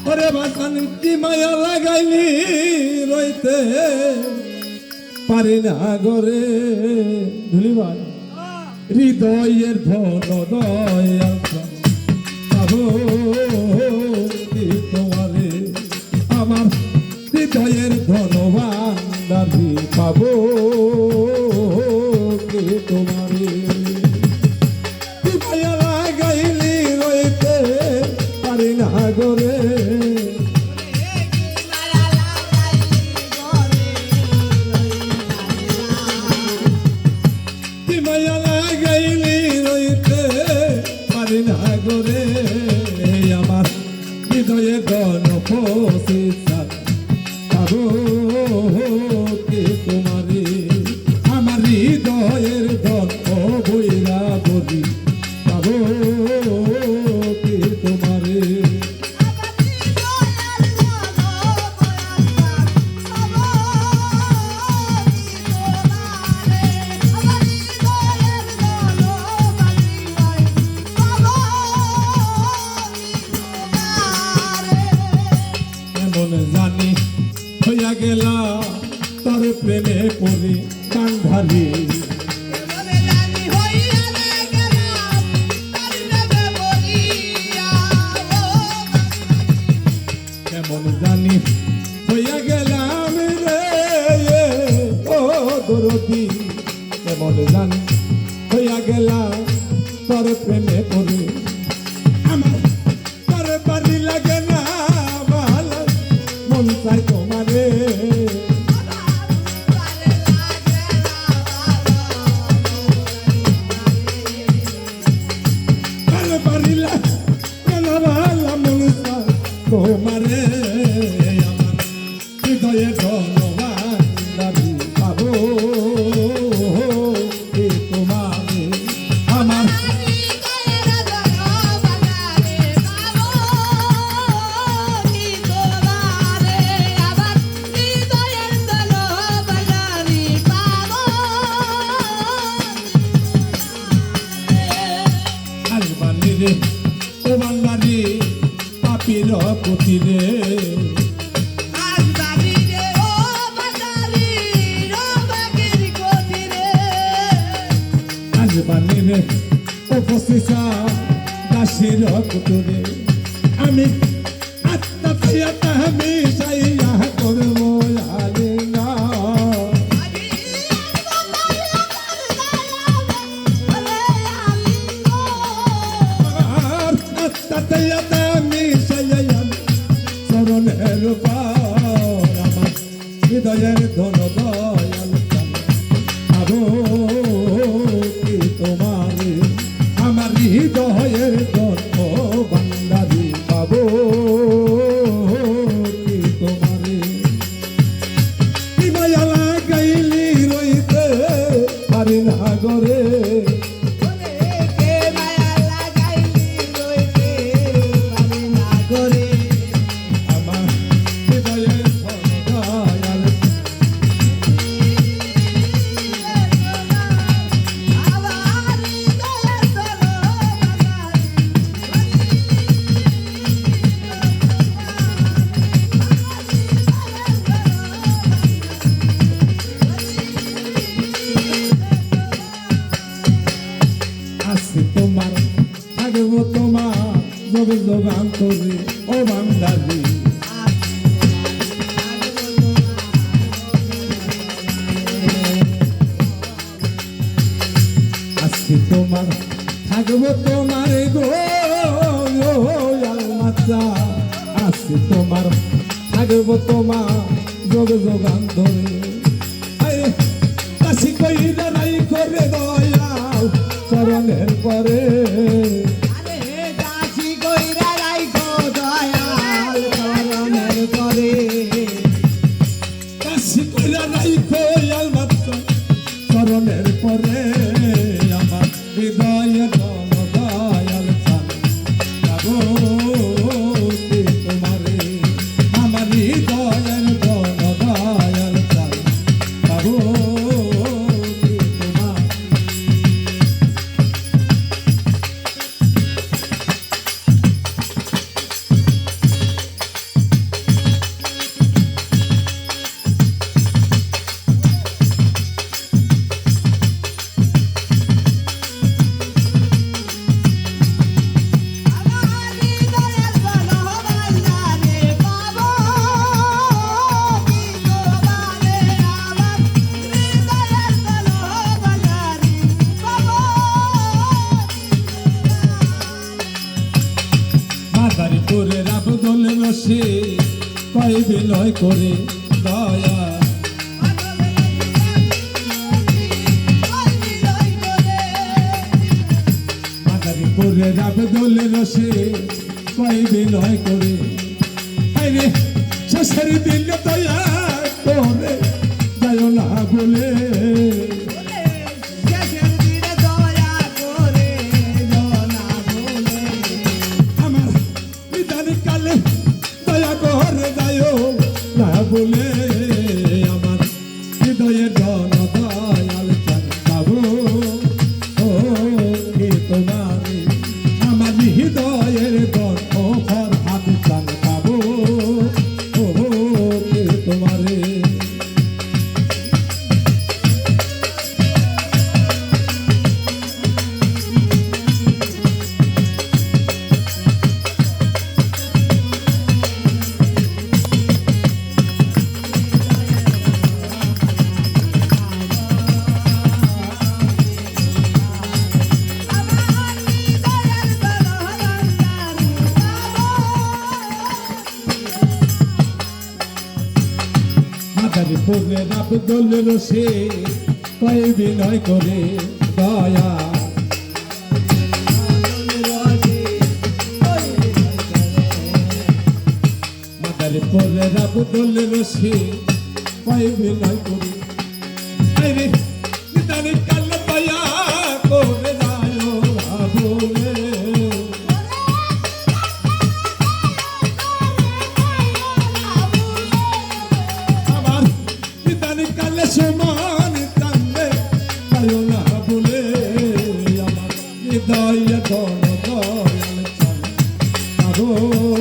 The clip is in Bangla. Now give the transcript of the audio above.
ওরে বাসান কি মায়া লাগাইলি রইতে পারি না গরে ধুলিবার হৃদয়ের ধন দয়াল পাবো কি তোমারে আমার হৃদয়ের ধনবান দাবি পাবো কি তোমারে মায়া লাগাইলি রইতে পারি না গরে মায়া লাগাইলি রইতে পারি না গরে আমার হৃদয়ে ধন পৌঁছে পাবো কি তোমারে আমার হৃদয়ের ধন বইরা বলি পাবো কি তোমারে জানি হইয়া গেলা তোর প্রেমে পড়ি কান্ধালি কেমন জানি হইয়া গেলাম রে ও দরদি কেমন জানি হইয়া গেলা তোর প্রেমে পড়ি আমার তোর বাড়ি লাগে না মন চাই তোমারে পারিলা মন চাই তোমারে আমার হৃদয়ে ধনবান দাবি পাবো কি তোমারে আমার রে ও বান্দারি পাপির পতি রে আজবানি রে ও পশিসা দাসির কুতুরে আমি আত্মা পিয়াতা আমি সাইয়া করব আলিঙ্গা চরণের পার আমার হৃদয়ের ধন দয়াল পাবো কি তোমারে আমার হৃদয়ের ধন বান্দারি পাবো কি তোমারে কি মায়া লাগাইলি রইতে পারি না গরে তোমার থাকবো তোমার জবে যোগান করে ও বান্দারি আজকে তোমার থাকবো তোমার গো আলমাচা আজকে তোমার থাকবো তোমার জবে যোগান ধরে কাশি কইরা নাই করে দয়াল চরণের পরে দাসী কইরা রাইখো দয়াল চরণের পরে দাসী কইরা রাইখো আলমাত্র চরণের পরে আমার হৃদয়ে ধন দয়াল চান যাবো কি তোমারে আমার হৃদয়ের ধন দয়াল চান যাবো কি তোমার রসে কয় বিনয় করে দয়া মাদারীপুরের আবদুল রসে কয় বিনয় করে আরে শেষের দিন দয়া করে যায় না বলে আমার বিধান কালে দয়া করে যায় না বলে আমার হৃদয়ের জন দয়াল চান পাবো ও কে তোমার আমার হৃদয়ের জন ও ফর হাত চান পাবো ও কে তোমারে মাদারীপুরের আবদুল রসে কয় বিনয় করে দয়া মাদারীপুরের আবদুল রসে কয় বিনয় করে আরে নিদানে কাল দয়া করে যায় না বলে আমার নিদানে কালে সমান কান্দে যায় না বলে আমার হৃদয় দয়াল চান পাবো